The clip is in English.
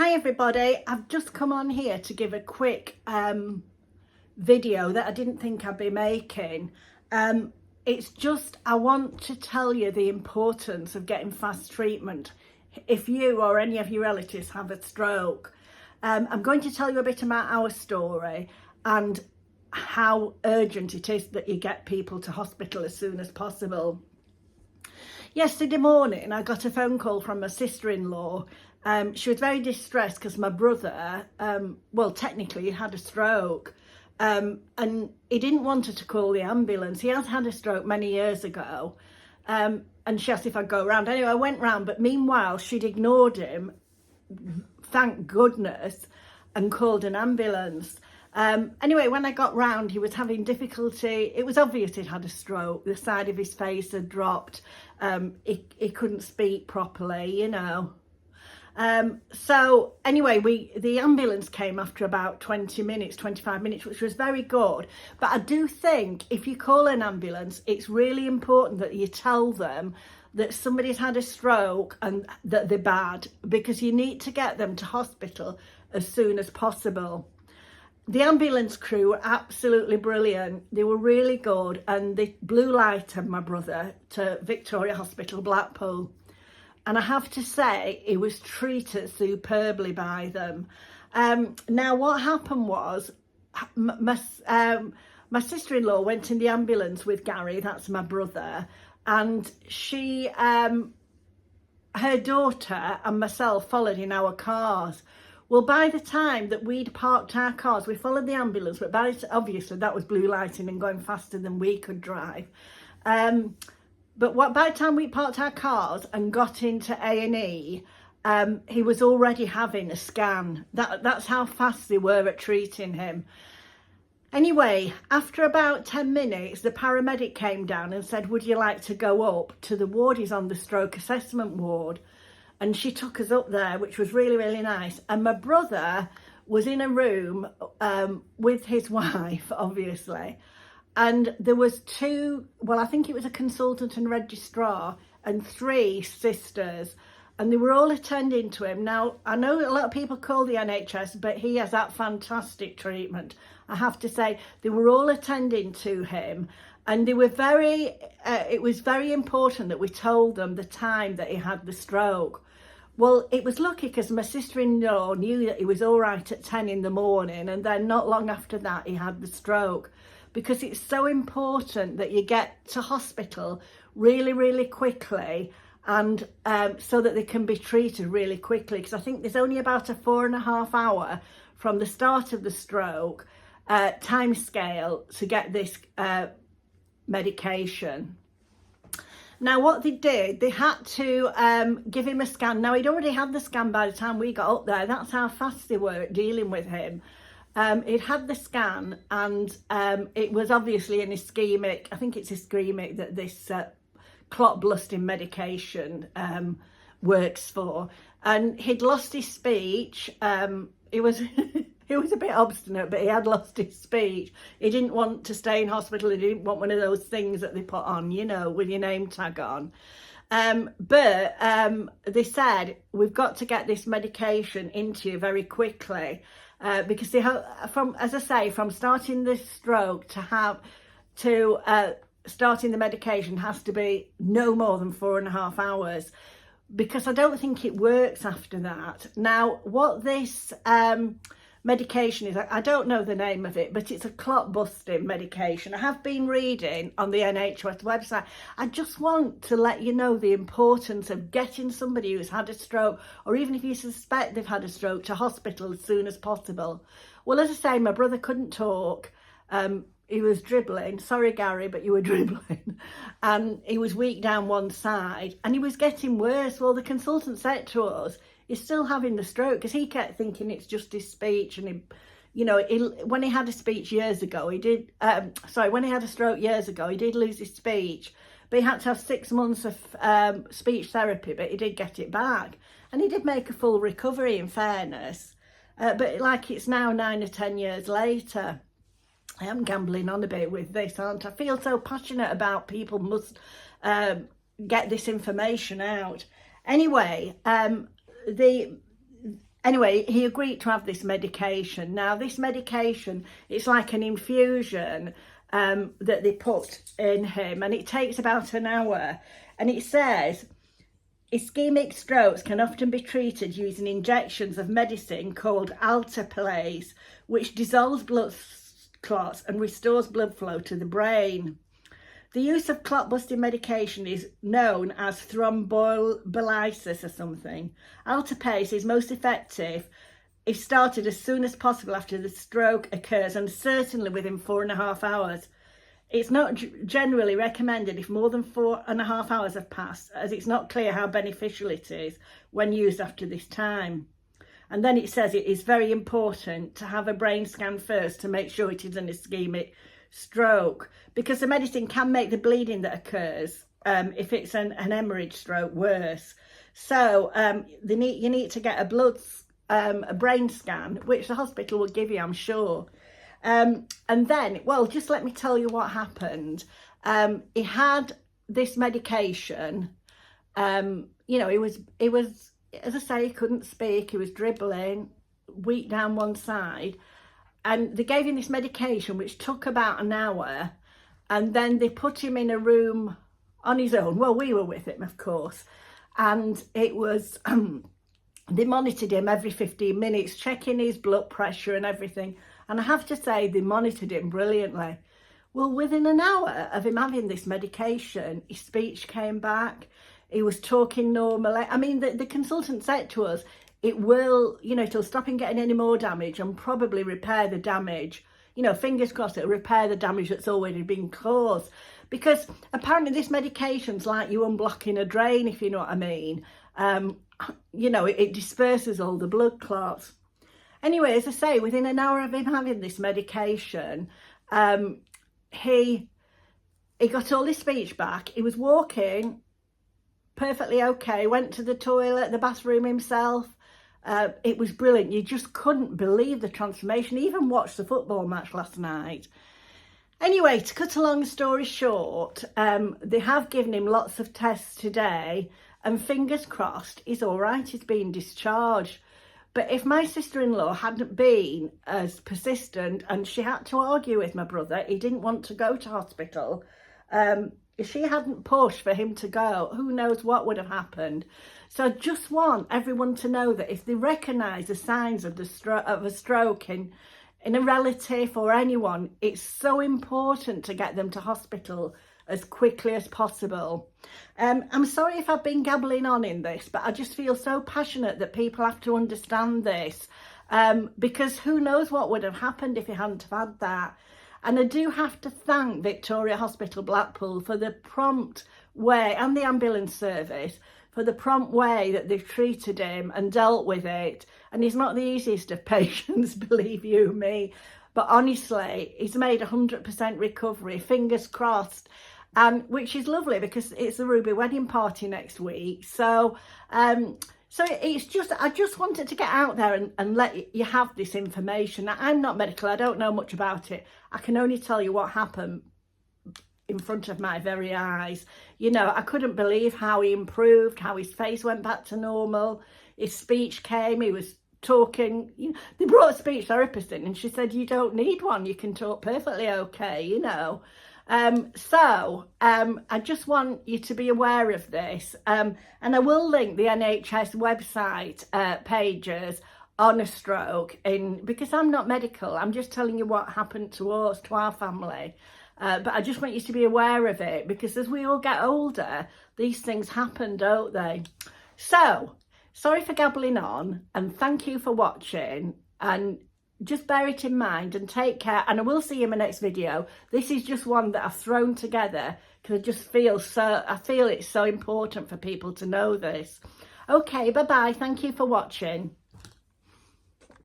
Hi everybody, I've just come on here to give a quick video that I didn't think I'd be making. It's just, I want to tell you the importance of getting fast treatment if you or any of your relatives have a stroke. I'm going to tell you a bit about our story and how urgent it is that you get people to hospital as soon as possible. Yesterday morning I got a phone call from my sister-in-law. She was very distressed because my brother, well technically he had a stroke, and he didn't want her to call the ambulance. He has had a stroke many years ago, and she asked if I'd go round. Anyway, I went round, but meanwhile she'd ignored him, thank goodness, and called an ambulance. Anyway, when I got round, he was having difficulty. It was obvious he'd had a stroke. The side of his face had dropped. He couldn't speak properly, you know. So anyway, the ambulance came after about 20 minutes, 25 minutes, which was very good. But I do think if you call an ambulance, it's really important that you tell them that somebody's had a stroke and that they're bad, because you need to get them to hospital as soon as possible. The ambulance crew were absolutely brilliant. They were really good, and they blue lighted my brother to Victoria Hospital, Blackpool. And I have to say, he was treated superbly by them. Now, what happened was, my sister-in-law went in the ambulance with Gary, that's my brother, and she, her daughter and myself followed in our cars. Well, by the time that we'd parked our cars, we followed the ambulance, but obviously that was blue lighting and going faster than we could drive. But by the time we parked our cars and got into A&E, he was already having a scan. That's how fast they were at treating him. Anyway, after about 10 minutes, the paramedic came down and said, would you like to go up to the ward? He's on the stroke assessment ward. And she took us up there, which was really, really nice. And my brother was in a room with his wife, obviously. And there was I think it was a consultant and registrar and 3 sisters. And they were all attending to him. Now, I know a lot of people call the NHS, but he has that fantastic treatment. I have to say, they were all attending to him. And they were it was very important that we told them the time that he had the stroke. Well, it was lucky because my sister-in-law knew that he was all right at 10 in the morning, and then not long after that he had the stroke, because it's so important that you get to hospital really, really quickly, and so that they can be treated really quickly, because I think there's only about a 4.5 hour from the start of the stroke time scale to get this medication. Now, what they did, they had to give him a scan. Now, he'd already had the scan by the time we got up there. That's how fast they were at dealing with him. He'd had the scan, and it was obviously an ischemic. I think it's ischemic that this clot busting medication works for. And he'd lost his speech. He was he was a bit obstinate, but he had lost his speech. He didn't want to stay in hospital. He didn't want one of those things that they put on, you know, with your name tag on. But they said, we've got to get this medication into you very quickly, because they as I say, from starting this stroke to starting the medication has to be no more than 4.5 hours, because I don't think it works after that. Now, what this medication is, I don't know the name of it, but it's a clot busting medication. I have been reading on the NHS website. I just want to let you know the importance of getting somebody who's had a stroke, or even if you suspect they've had a stroke, to hospital as soon as possible. Well, as I say, my brother couldn't talk. He was dribbling. Sorry, Gary, but you were dribbling. And he was weak down one side, and he was getting worse. Well, the consultant said to us, he's still having the stroke, because he kept thinking it's just his speech. And he, you know, when he had a speech years ago, he did, when he had a stroke years ago, he did lose his speech, but he had to have 6 months of speech therapy, but he did get it back. And he did make a full recovery, in fairness. But like, it's now 9 or 10 years later. I am gambling on a bit with this, aren't I? I feel so passionate about people must get this information out. Anyway, Anyway, he agreed to have this medication. Now, this medication, it's like an infusion that they put in him, and it takes about an hour. And it says, ischemic strokes can often be treated using injections of medicine called alteplase, which dissolves blood clots and restores blood flow to the brain. The use of clot-busting medication is known as thrombolysis or something. Alteplase is most effective if started as soon as possible after the stroke occurs, and certainly within 4.5 hours. It's not generally recommended if more than 4.5 hours have passed, as it's not clear how beneficial it is when used after this time. And then it says it is very important to have a brain scan first to make sure it is an ischemic stroke, because the medicine can make the bleeding that occurs if it's an hemorrhage stroke worse. So you need to get a brain scan, which the hospital will give you, I'm sure. And then, well, just let me tell you what happened. He had this medication. You know, he was, as I say, he couldn't speak. He was dribbling, weak down one side. And they gave him this medication, which took about an hour. And then they put him in a room on his own. Well, we were with him, of course. And it was, they monitored him every 15 minutes, checking his blood pressure and everything. And I have to say, they monitored him brilliantly. Well, within an hour of him having this medication, his speech came back. He was talking normally. I mean, the consultant said to us, it will, you know, it'll stop him getting any more damage and probably repair the damage. You know, fingers crossed, it'll repair the damage that's already been caused. Because apparently this medication's like you unblocking a drain, if you know what I mean. You know, it disperses all the blood clots. Anyway, as I say, within an hour of him having this medication, he got all his speech back. He was walking perfectly okay, went to the toilet, the bathroom himself. It was brilliant. You just couldn't believe the transformation. He even watched the football match last night. Anyway, to cut a long story short, they have given him lots of tests today, and fingers crossed he's all right, he's being discharged. But if my sister-in-law hadn't been as persistent, and she had to argue with my brother, he didn't want to go to hospital, if she hadn't pushed for him to go, who knows what would have happened. So I just want everyone to know that if they recognise the signs of a stroke in a relative or anyone, it's so important to get them to hospital as quickly as possible. I'm sorry if I've been gabbling on in this, but I just feel so passionate that people have to understand this, because who knows what would have happened if he hadn't have had that. And I do have to thank Victoria Hospital Blackpool for the prompt way, and the ambulance service, for the prompt way that they've treated him and dealt with it. And he's not the easiest of patients, believe you me. But honestly, he's made 100% recovery, fingers crossed. Which is lovely because it's the Ruby wedding party next week. So it's just, I just wanted to get out there and let you have this information. I'm not medical, I don't know much about it. I can only tell you what happened in front of my very eyes. You know, I couldn't believe how he improved, how his face went back to normal. His speech came, he was talking. You know, they brought a speech therapist in and she said, you don't need one, you can talk perfectly okay, you know. I just want you to be aware of this, and I will link the NHS website pages on a stroke because I'm not medical. I'm just telling you what happened to us, to our family, but I just want you to be aware of it, because as we all get older, these things happen, don't they? So sorry for gabbling on, and thank you for watching, and just bear it in mind and take care, and I will see you in my next video. This is just one that I've thrown together because I just feel it's so important for people to know this. Okay, bye bye, thank you for watching.